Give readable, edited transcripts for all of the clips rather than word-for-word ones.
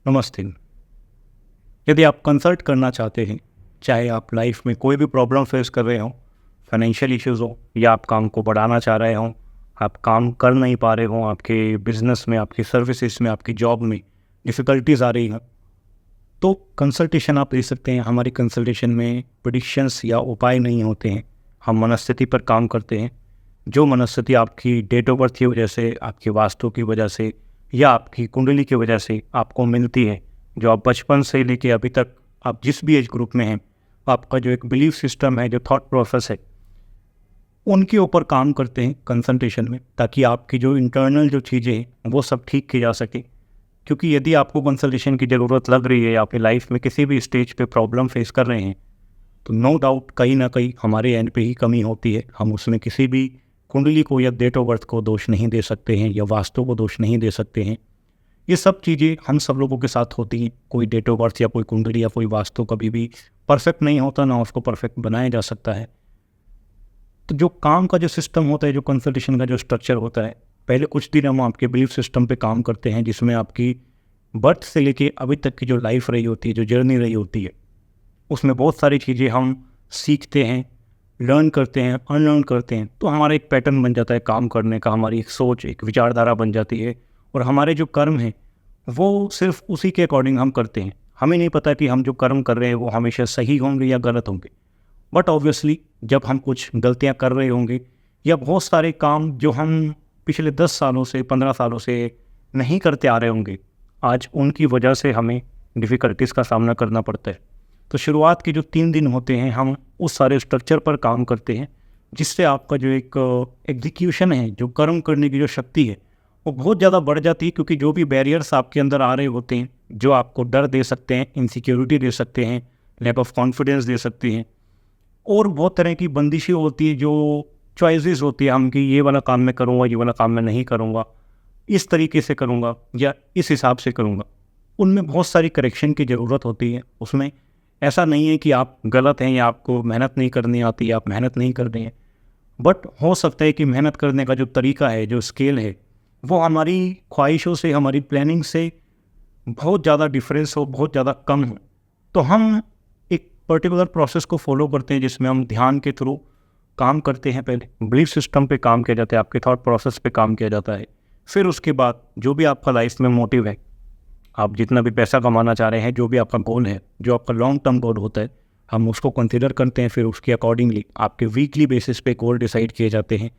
नमस्ते। यदि आप कंसल्ट करना चाहते हैं, चाहे आप लाइफ में कोई भी प्रॉब्लम फेस कर रहे हों, फाइनेंशियल इश्यूज़ हो या आप काम को बढ़ाना चाह रहे हों, आप काम कर नहीं पा रहे हों, आपके बिजनेस में, आपकी सर्विसेज में, आपकी जॉब में डिफ़िकल्टीज आ रही हैं, तो कंसल्टेशन आप ले सकते हैं। हमारी कंसल्टेशन में प्रेडिक्शंस या उपाय नहीं होते हैं। हम मनस्थिति पर काम करते हैं। जो मनस्थिति आपकी डेट ऑफ बर्थ की वजह से, आपकी वास्तु की वजह से या आपकी कुंडली की वजह से आपको मिलती है, जो आप बचपन से लेके अभी तक आप जिस भी एज ग्रुप में हैं, आपका जो एक बिलीफ सिस्टम है, जो थॉट प्रोसेस है, उनके ऊपर काम करते हैं कंसल्टेशन में, ताकि आपकी जो इंटरनल जो चीज़ें हैं वो सब ठीक की जा सके। क्योंकि यदि आपको कंसल्टेशन की ज़रूरत लग रही है या अपनी लाइफ में किसी भी स्टेज पे प्रॉब्लम फेस कर रहे हैं, तो नो डाउट कहीं ना कहीं हमारे एंड पे ही कमी होती है। हम उसमें किसी भी कुंडली को या डेट ऑफ बर्थ को दोष नहीं दे सकते हैं या वास्तु को दोष नहीं दे सकते हैं। ये सब चीज़ें हम सब लोगों के साथ होती हैं। कोई डेट ऑफ बर्थ या कोई कुंडली या कोई वास्तु कभी भी परफेक्ट नहीं होता, ना उसको परफेक्ट बनाया जा सकता है। तो जो काम का जो सिस्टम होता है, जो कंसल्टेशन का जो स्ट्रक्चर होता है, पहले कुछ दिन हम आपके बिलीफ सिस्टम पे काम करते हैं, जिसमें आपकी बर्थ से लेके अभी तक की जो लाइफ रही होती है, जो जर्नी रही होती है, उसमें बहुत सारी चीज़ें हम सीखते हैं, लर्न करते हैं, अनलर्न करते हैं। तो हमारा एक पैटर्न बन जाता है काम करने का, हमारी एक सोच, एक विचारधारा बन जाती है, और हमारे जो कर्म हैं वो सिर्फ उसी के अकॉर्डिंग हम करते हैं। हमें नहीं पता कि हम जो कर्म कर रहे हैं वो हमेशा सही होंगे या गलत होंगे। बट ऑब्वियसली जब हम कुछ गलतियां कर रहे होंगे या बहुत सारे काम जो हम पिछले 10 सालों से, 15 सालों से नहीं करते आ रहे होंगे, आज उनकी वजह से हमें डिफ़िकल्टीज़ का सामना करना पड़ता है। तो शुरुआत के जो 3 दिन होते हैं, हम उस सारे स्ट्रक्चर पर काम करते हैं, जिससे आपका जो एक एग्जीक्यूशन है, जो कर्म करने की जो शक्ति है, वो बहुत ज़्यादा बढ़ जाती है। क्योंकि जो भी बैरियर्स आपके अंदर आ रहे होते हैं, जो आपको डर दे सकते हैं, इनसिक्योरिटी दे सकते हैं, लैक ऑफ कॉन्फिडेंस दे सकती हैं, और बहुत तरह की बंदिशें होती है, जो चॉइसेस होती है हम कि ये वाला काम मैं करूँगा, ये वाला काम मैं नहीं करूँगा, इस तरीके से करूँगा या इस हिसाब से करूँगा। उनमें बहुत सारी करेक्शन की ज़रूरत होती है। उसमें ऐसा नहीं है कि आप गलत हैं या आपको मेहनत नहीं करनी आती या आप मेहनत नहीं कर रहे हैं। बट हो सकता है कि मेहनत करने का जो तरीका है, जो स्केल है, वो हमारी ख्वाहिशों से, हमारी प्लानिंग से बहुत ज़्यादा डिफरेंस हो, बहुत ज़्यादा कम हो। तो हम एक पर्टिकुलर प्रोसेस को फॉलो करते हैं, जिसमें हम ध्यान के थ्रू काम करते हैं। पहले बिलीफ सिस्टम पे काम किया जाता है, आपके थॉट प्रोसेस पे काम किया जाता है। फिर उसके बाद जो भी आपका लाइफ में मोटिव है, आप जितना भी पैसा कमाना चाह रहे हैं, जो भी आपका गोल है, जो आपका लॉन्ग टर्म गोल होता है, हम उसको कंसिडर करते हैं। फिर उसके अकॉर्डिंगली आपके वीकली बेसिस पे गोल डिसाइड किए जाते हैं,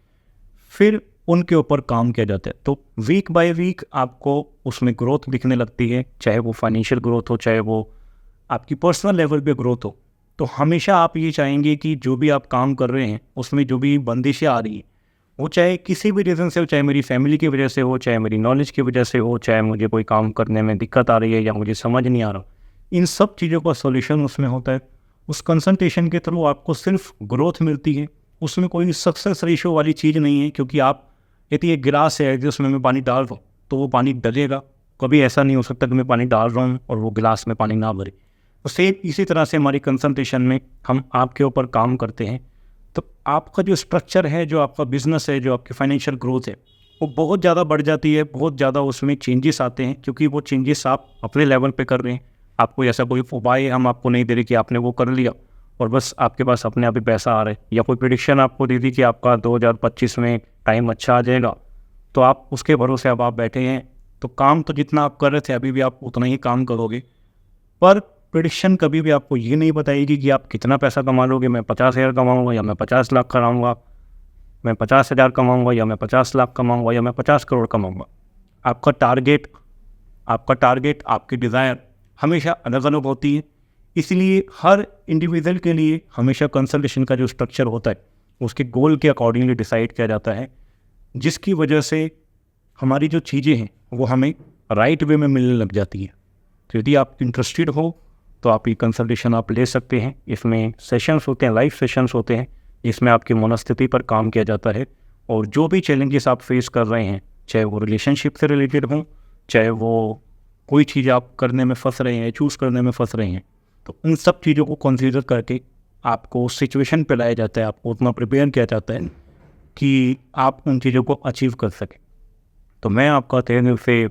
फिर उनके ऊपर काम किया जाता है। तो वीक बाय वीक आपको उसमें ग्रोथ दिखने लगती है, चाहे वो फाइनेंशियल ग्रोथ हो, चाहे वो आपकी पर्सनल लेवल पे ग्रोथ हो। तो हमेशा आप ये चाहेंगे कि जो भी आप काम कर रहे हैं, उसमें जो भी बंदिशें आ रही हैं, वो चाहे किसी भी रीज़न से हो, चाहे मेरी फैमिली की वजह से हो, चाहे मेरी नॉलेज की वजह से हो, चाहे मुझे कोई काम करने में दिक्कत आ रही है या मुझे समझ नहीं आ रहा, इन सब चीज़ों का सॉल्यूशन उसमें होता है। उस कंसल्टेशन के थ्रू आपको सिर्फ ग्रोथ मिलती है। उसमें कोई सक्सेस रेशियो वाली चीज़ नहीं है, क्योंकि आप यदि एक गिलास है जिसमें मैं पानी डाल रहा हूँ, तो वो पानी डलेगा। कभी ऐसा नहीं हो सकता कि मैं पानी डाल रहा हूँ और वो गिलास में पानी ना भरे। तो सेम इसी तरह से हमारी कंसल्टेशन में हम आपके ऊपर काम करते हैं। तो आपका जो स्ट्रक्चर है, जो आपका बिजनेस है, जो आपकी फाइनेंशियल ग्रोथ है, वो बहुत ज़्यादा बढ़ जाती है, बहुत ज़्यादा उसमें चेंजेस आते हैं। क्योंकि वो चेंजेस आप अपने लेवल पे कर रहे हैं। आपको ऐसा कोई उपाय हम आपको नहीं दे रहे कि आपने वो कर लिया और बस आपके पास अपने आप ही पैसा आ रहा है, या कोई प्रेडिक्शन आपको दे दी कि आपका 2025 में टाइम अच्छा आ जाएगा, तो आप उसके भरोसे अब आप बैठे हैं। तो काम तो जितना आप कर रहे थे, अभी भी आप उतना ही काम करोगे। पर प्रेडिक्शन कभी भी आपको ये नहीं बताएगी कि आप कितना पैसा कमा लोगे। मैं 50,000 कमाऊँगा या मैं 50 लाख कमाऊँगा, मैं 50,000 कमाऊँगा या मैं 50 लाख कमाऊँगा या मैं 50 करोड़ कमाऊँगा। आपका टारगेट, आपकी डिज़ायर हमेशा अलग अलग होती है। इसलिए हर इंडिविजुअल के लिए हमेशा कंसल्टेशन का जो स्ट्रक्चर होता है, उसके गोल के अकॉर्डिंगली डिसाइड किया जाता है, जिसकी वजह से हमारी जो चीज़ें हैं वो हमें राइट वे में मिलने लग जाती है। तो यदि आप इंटरेस्टेड हो तो आप ये कंसल्टेशन आप ले सकते हैं। इसमें सेशंस होते हैं, लाइव सेशंस होते हैं, इसमें आपकी मनोस्थिति पर काम किया जाता है। और जो भी चैलेंजेस आप फेस कर रहे हैं, चाहे वो रिलेशनशिप से रिलेटेड हों, चाहे वो कोई चीज़ आप करने में फंस रहे हैं, चूज़ करने में फंस रहे हैं, तो उन सब चीज़ों को कंसीडर करके आपको उस सिचुएशन पे लाया जाता है, आपको उतना प्रिपेयर किया जाता है कि आप उन चीज़ों को अचीव कर सकें। तो मैं आपका तहे दिल से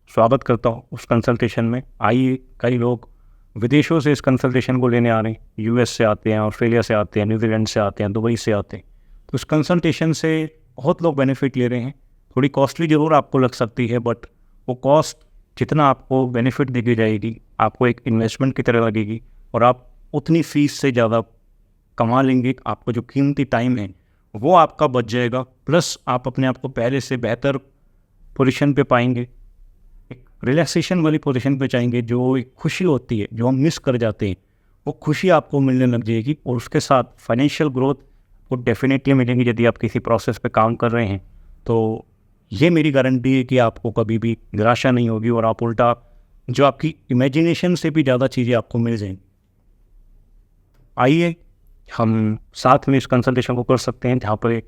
स्वागत करता हूँ उस कंसल्टेशन में। आइए, कई लोग विदेशों से इस कंसल्टेशन को लेने आ रहे हैं, यूएस से आते हैं, ऑस्ट्रेलिया से आते हैं, न्यूजीलैंड से आते हैं, दुबई से आते हैं। तो इस कंसल्टेशन से बहुत लोग बेनिफिट ले रहे हैं। थोड़ी कॉस्टली ज़रूर आपको लग सकती है, बट वो कॉस्ट जितना आपको बेनिफिट दी जाएगी, आपको एक इन्वेस्टमेंट की तरह लगेगी और आप उतनी फ़ीस से ज़्यादा कमा लेंगे। आपको जो कीमती टाइम है वो आपका बच जाएगा, प्लस आप अपने आप को पहले से बेहतर पोजीशन पे पाएंगे, एक रिलैक्सेशन वाली पोजीशन पे जाएंगे। जो एक खुशी होती है जो हम मिस कर जाते हैं, वो खुशी आपको मिलने लग जाएगी और उसके साथ फाइनेंशियल ग्रोथ को डेफिनेटली मिलेंगी। यदि आप किसी प्रोसेस पे काम कर रहे हैं तो ये मेरी गारंटी है कि आपको कभी भी निराशा नहीं होगी और आप उल्टा जो आपकी इमेजिनेशन से भी ज़्यादा चीज़ें आपको मिल जाएंगी। आइए, हम साथ में इस कंसल्टेशन को कर सकते हैं, जहाँ पर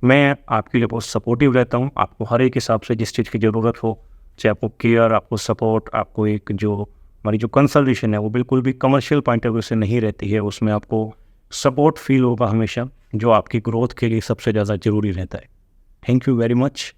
मैं आपके लिए बहुत सपोर्टिव रहता हूँ। आपको हर एक हिसाब से जिस चीज़ की ज़रूरत हो, चाहे आपको केयर, आपको सपोर्ट, आपको एक जो हमारी जो कंसल्टेशन है वो बिल्कुल भी कमर्शियल पॉइंट ऑफ व्यू से नहीं रहती है। उसमें आपको सपोर्ट फील होगा हमेशा, जो आपकी ग्रोथ के लिए सबसे ज़्यादा ज़रूरी रहता है। Thank you very much.